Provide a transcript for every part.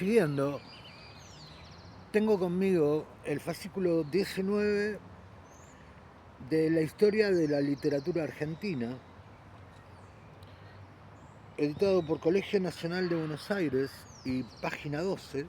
Prosiguiendo, tengo conmigo el fascículo 19 de la historia de la literatura argentina, editado por Colegio Nacional de Buenos Aires y página 12.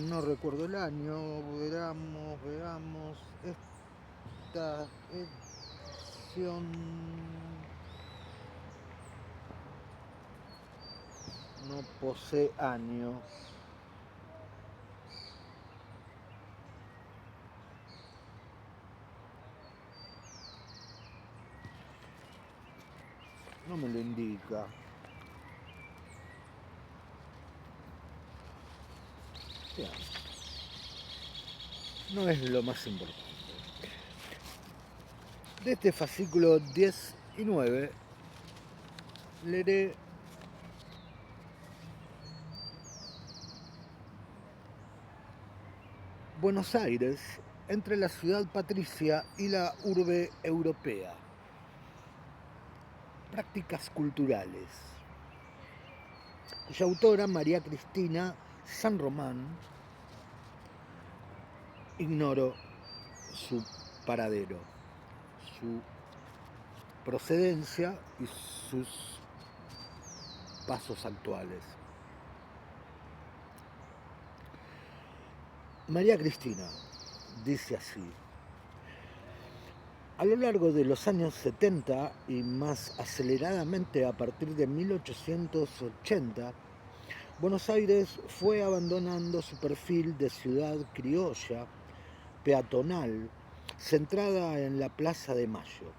No recuerdo el año, veamos, esta edición no posee año. No me lo indica. Bien, no es lo más importante. De este fascículo 10 y 9 leeré Buenos Aires entre la ciudad patricia y la urbe europea. Prácticas culturales, cuya autora, María Cristina San Román, ignoro su paradero, su procedencia y sus pasos actuales. María Cristina dice así: a lo largo de los años 70 y más aceleradamente a partir de 1880, Buenos Aires fue abandonando su perfil de ciudad criolla, peatonal, centrada en la Plaza de Mayo.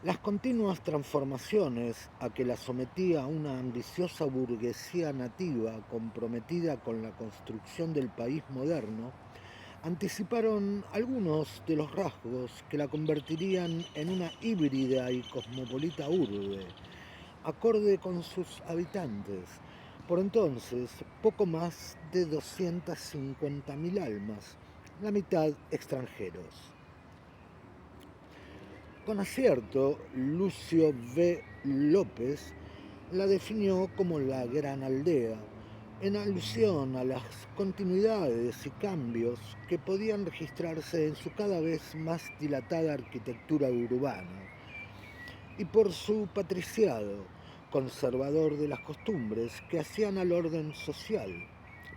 Las continuas transformaciones a que la sometía una ambiciosa burguesía nativa comprometida con la construcción del país moderno anticiparon algunos de los rasgos que la convertirían en una híbrida y cosmopolita urbe, acorde con sus habitantes, por entonces poco más de 250.000 almas, la mitad extranjeros. Con acierto, Lucio V. López la definió como la Gran Aldea, en alusión a las continuidades y cambios que podían registrarse en su cada vez más dilatada arquitectura urbana, y por su patriciado, conservador de las costumbres que hacían al orden social,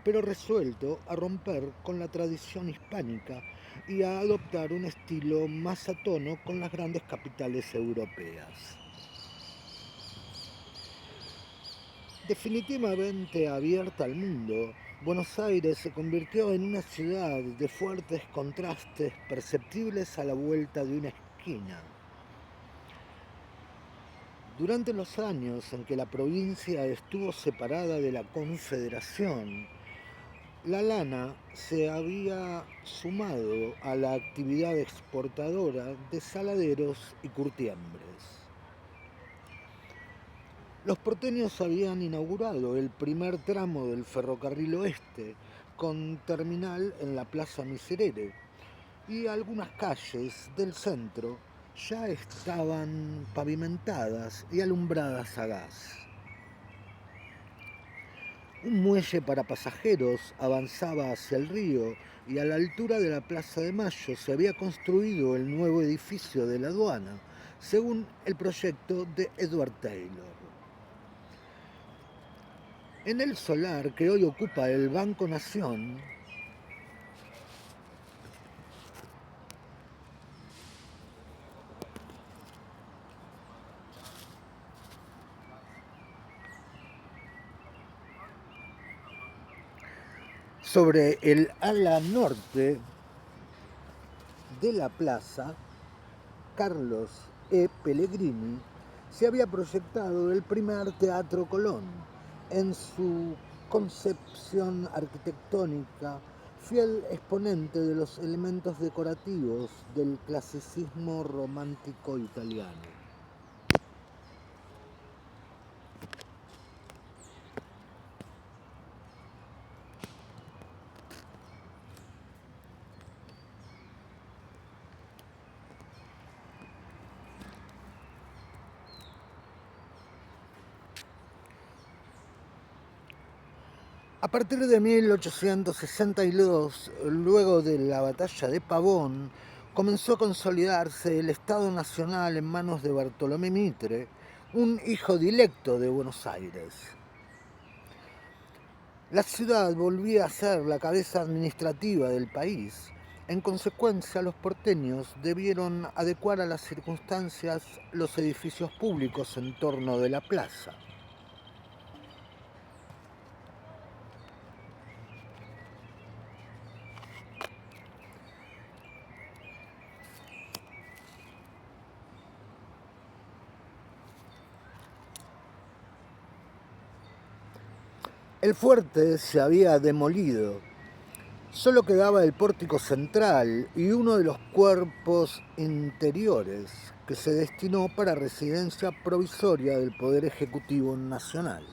pero resuelto a romper con la tradición hispánica y a adoptar un estilo más a tono con las grandes capitales europeas. Definitivamente abierta al mundo, Buenos Aires se convirtió en una ciudad de fuertes contrastes perceptibles a la vuelta de una esquina. Durante los años en que la provincia estuvo separada de la Confederación, la lana se había sumado a la actividad exportadora de saladeros y curtiembres. Los porteños habían inaugurado el primer tramo del ferrocarril oeste, con terminal en la Plaza Miserere, y algunas calles del centro ya estaban pavimentadas y alumbradas a gas. Un muelle para pasajeros avanzaba hacia el río y a la altura de la Plaza de Mayo se había construido el nuevo edificio de la aduana, según el proyecto de Edward Taylor. En el solar que hoy ocupa el Banco Nación, sobre el ala norte de la plaza, Carlos E. Pellegrini se había proyectado el primer Teatro Colón en su concepción arquitectónica, fiel exponente de los elementos decorativos del clasicismo romántico italiano. A partir de 1862, luego de la batalla de Pavón, comenzó a consolidarse el Estado Nacional en manos de Bartolomé Mitre, un hijo directo de Buenos Aires. La ciudad volvía a ser la cabeza administrativa del país. En consecuencia, los porteños debieron adecuar a las circunstancias los edificios públicos en torno de la plaza. El fuerte se había demolido. Solo quedaba el pórtico central y uno de los cuerpos interiores que se destinó para residencia provisoria del Poder Ejecutivo Nacional.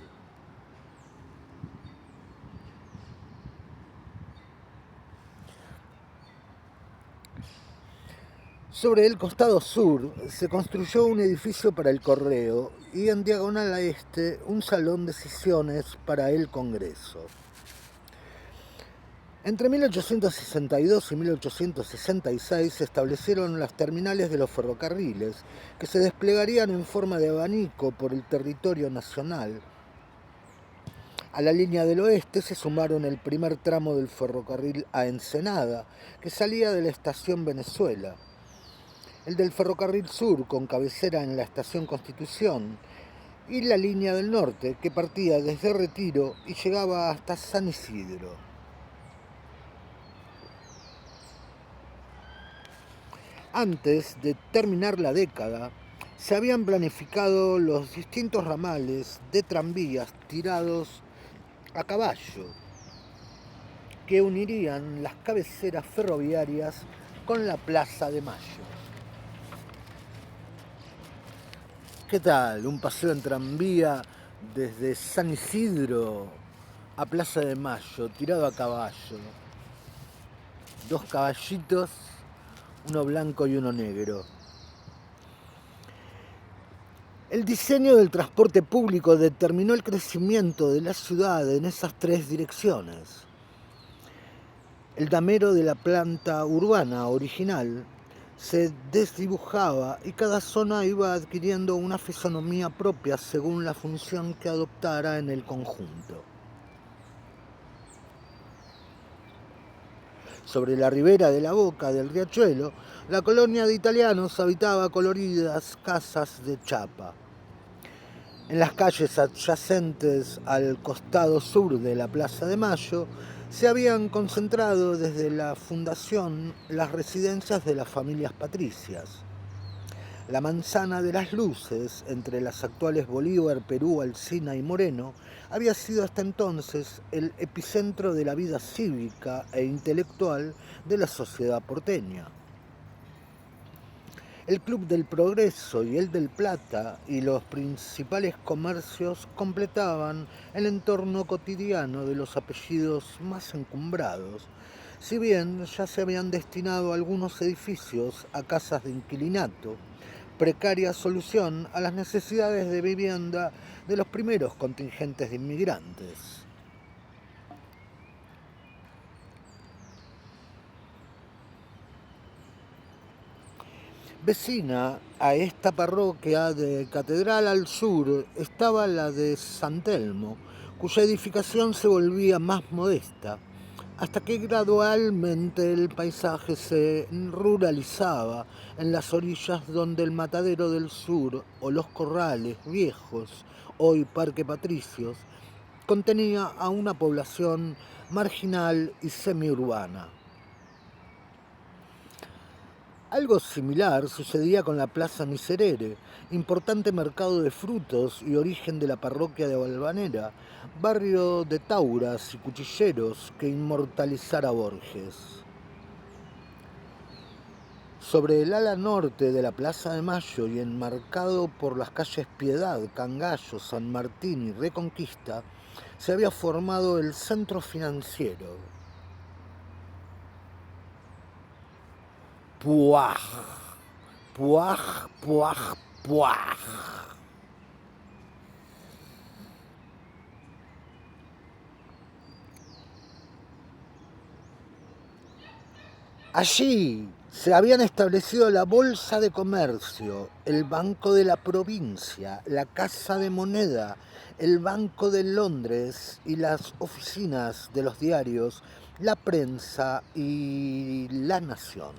Sobre el costado sur se construyó un edificio para el correo y en diagonal a este un salón de sesiones para el Congreso. Entre 1862 y 1866 se establecieron las terminales de los ferrocarriles, que se desplegarían en forma de abanico por el territorio nacional. A la línea del oeste se sumaron el primer tramo del ferrocarril a Ensenada, que salía de la estación Venezuela, el del ferrocarril sur, con cabecera en la estación Constitución, y la línea del norte, que partía desde Retiro y llegaba hasta San Isidro. Antes de terminar la década, se habían planificado los distintos ramales de tranvías tirados a caballo que unirían las cabeceras ferroviarias con la Plaza de Mayo. ¿Qué tal? Un paseo en tranvía desde San Isidro a Plaza de Mayo, tirado a caballo. Dos caballitos, uno blanco y uno negro. El diseño del transporte público determinó el crecimiento de la ciudad en esas tres direcciones. El damero de la planta urbana original se desdibujaba y cada zona iba adquiriendo una fisonomía propia según la función que adoptara en el conjunto. Sobre la ribera de la boca del riachuelo, la colonia de italianos habitaba coloridas casas de chapa. En las calles adyacentes al costado sur de la Plaza de Mayo se habían concentrado desde la fundación las residencias de las familias patricias. La Manzana de las Luces, entre las actuales Bolívar, Perú, Alsina y Moreno, había sido hasta entonces el epicentro de la vida cívica e intelectual de la sociedad porteña. El Club del Progreso y el del Plata y los principales comercios completaban el entorno cotidiano de los apellidos más encumbrados, si bien ya se habían destinado algunos edificios a casas de inquilinato, precaria solución a las necesidades de vivienda de los primeros contingentes de inmigrantes. Vecina a esta parroquia de Catedral al sur estaba la de San Telmo, cuya edificación se volvía más modesta, hasta que gradualmente el paisaje se ruralizaba en las orillas donde el Matadero del Sur o los Corrales Viejos, hoy Parque Patricios, contenía a una población marginal y semiurbana. Algo similar sucedía con la Plaza Miserere, importante mercado de frutos y origen de la parroquia de Valvanera, barrio de tauras y cuchilleros que inmortalizara Borges. Sobre el ala norte de la Plaza de Mayo y enmarcado por las calles Piedad, Cangallo, San Martín y Reconquista, se había formado el centro financiero. Puaj, puaj, puaj, puaj. Allí se habían establecido la Bolsa de Comercio, el Banco de la Provincia, la Casa de Moneda, el Banco de Londres y las oficinas de los diarios La Prensa y La Nación.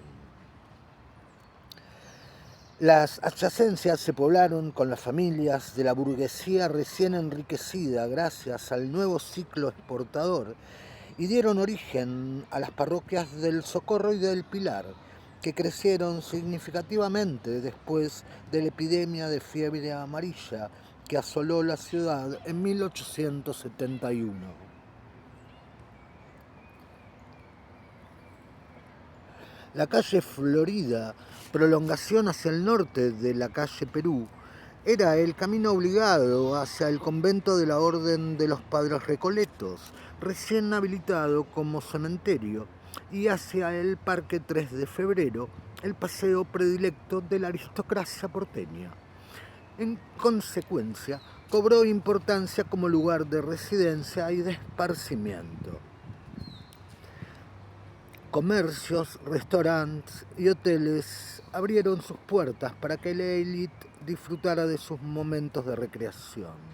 Las adyacencias se poblaron con las familias de la burguesía recién enriquecida gracias al nuevo ciclo exportador y dieron origen a las parroquias del Socorro y del Pilar, que crecieron significativamente después de la epidemia de fiebre amarilla que asoló la ciudad en 1871. La calle Florida, prolongación hacia el norte de la calle Perú, era el camino obligado hacia el convento de la Orden de los Padres Recoletos, recién habilitado como cementerio, y hacia el Parque 3 de Febrero, el paseo predilecto de la aristocracia porteña. En consecuencia, cobró importancia como lugar de residencia y de esparcimiento. Comercios, restaurantes y hoteles abrieron sus puertas para que la élite disfrutara de sus momentos de recreación.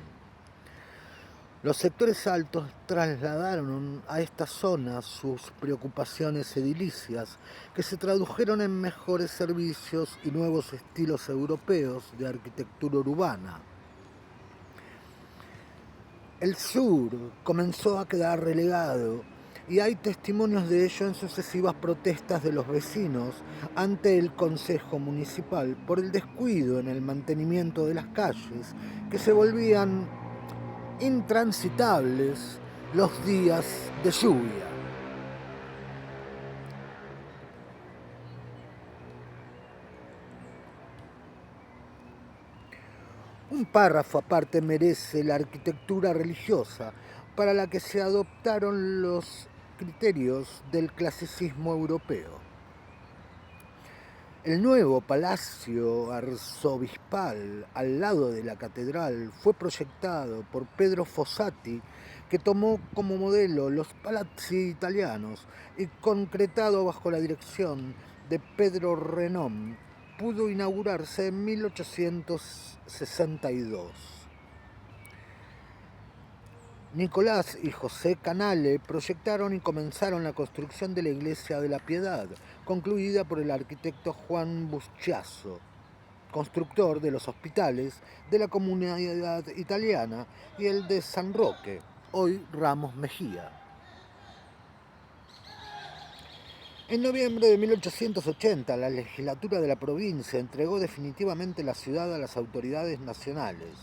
Los sectores altos trasladaron a esta zona sus preocupaciones edilicias, que se tradujeron en mejores servicios y nuevos estilos europeos de arquitectura urbana. El sur comenzó a quedar relegado y hay testimonios de ello en sucesivas protestas de los vecinos ante el Consejo Municipal por el descuido en el mantenimiento de las calles que se volvían intransitables los días de lluvia. Un párrafo aparte merece la arquitectura religiosa, para la que se adoptaron los criterios del clasicismo europeo. El nuevo palacio arzobispal al lado de la catedral fue proyectado por Pedro Fossati, que tomó como modelo los palazzi italianos y concretado bajo la dirección de Pedro Renom, pudo inaugurarse en 1862. Nicolás y José Canale proyectaron y comenzaron la construcción de la Iglesia de la Piedad, concluida por el arquitecto Juan Buschiazzo, constructor de los hospitales de la Comunidad Italiana y el de San Roque, hoy Ramos Mejía. En noviembre de 1880, la legislatura de la provincia entregó definitivamente la ciudad a las autoridades nacionales.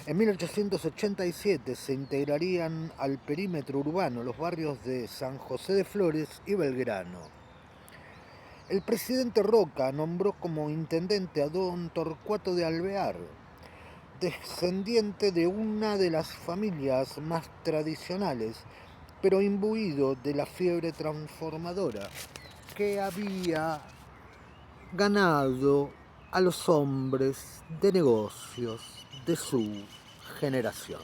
En 1887 se integrarían al perímetro urbano los barrios de San José de Flores y Belgrano. El presidente Roca nombró como intendente a don Torcuato de Alvear, descendiente de una de las familias más tradicionales, pero imbuido de la fiebre transformadora que había ganado a los hombres de negocios de su generación.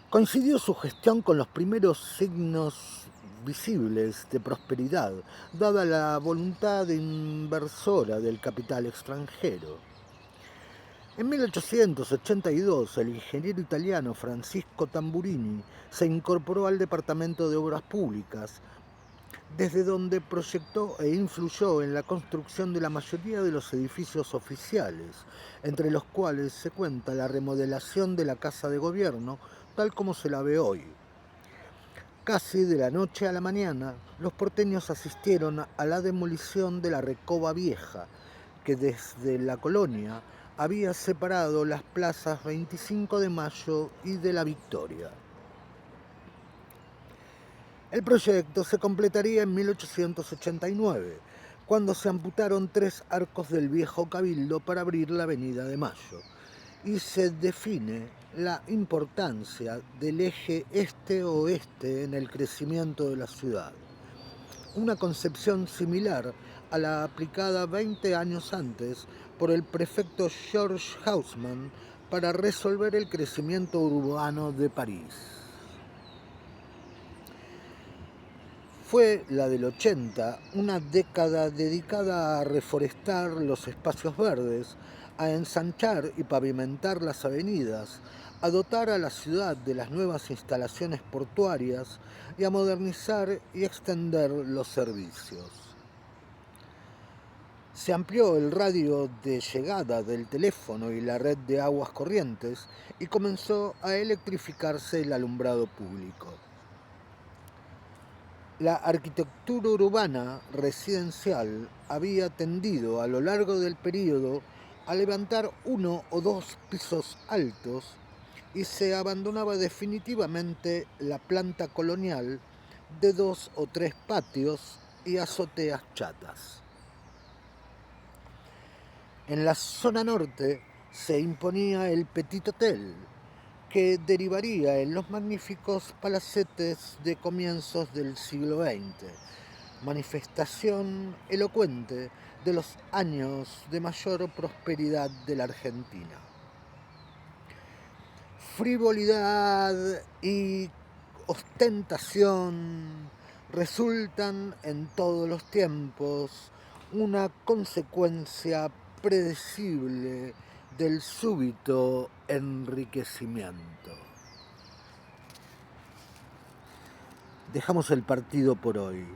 Coincidió su gestión con los primeros signos visibles de prosperidad, dada la voluntad inversora del capital extranjero. En 1882, el ingeniero italiano Francisco Tamburini se incorporó al Departamento de Obras Públicas, desde donde proyectó e influyó en la construcción de la mayoría de los edificios oficiales, entre los cuales se cuenta la remodelación de la Casa de Gobierno, tal como se la ve hoy. Casi de la noche a la mañana, los porteños asistieron a la demolición de la Recoba Vieja, que desde la colonia había separado las plazas 25 de Mayo y de la Victoria. El proyecto se completaría en 1889, cuando se amputaron 3 arcos del viejo cabildo para abrir la Avenida de Mayo, y se define la importancia del eje este-oeste en el crecimiento de la ciudad. Una concepción similar a la aplicada 20 años antes por el prefecto George Haussmann para resolver el crecimiento urbano de París. Fue la del 80, una década dedicada a reforestar los espacios verdes, a ensanchar y pavimentar las avenidas, a dotar a la ciudad de las nuevas instalaciones portuarias y a modernizar y extender los servicios. Se amplió el radio de llegada del teléfono y la red de aguas corrientes y comenzó a electrificarse el alumbrado público. La arquitectura urbana residencial había tendido a lo largo del período a levantar 1 o 2 pisos altos y se abandonaba definitivamente la planta colonial de 2 o 3 patios y azoteas chatas. En la zona norte se imponía el Petit Hotel, que derivaría en los magníficos palacetes de comienzos del siglo XX, manifestación elocuente de los años de mayor prosperidad de la Argentina. Frivolidad y ostentación resultan en todos los tiempos una consecuencia predecible del súbito enriquecimiento. Dejamos el partido por hoy.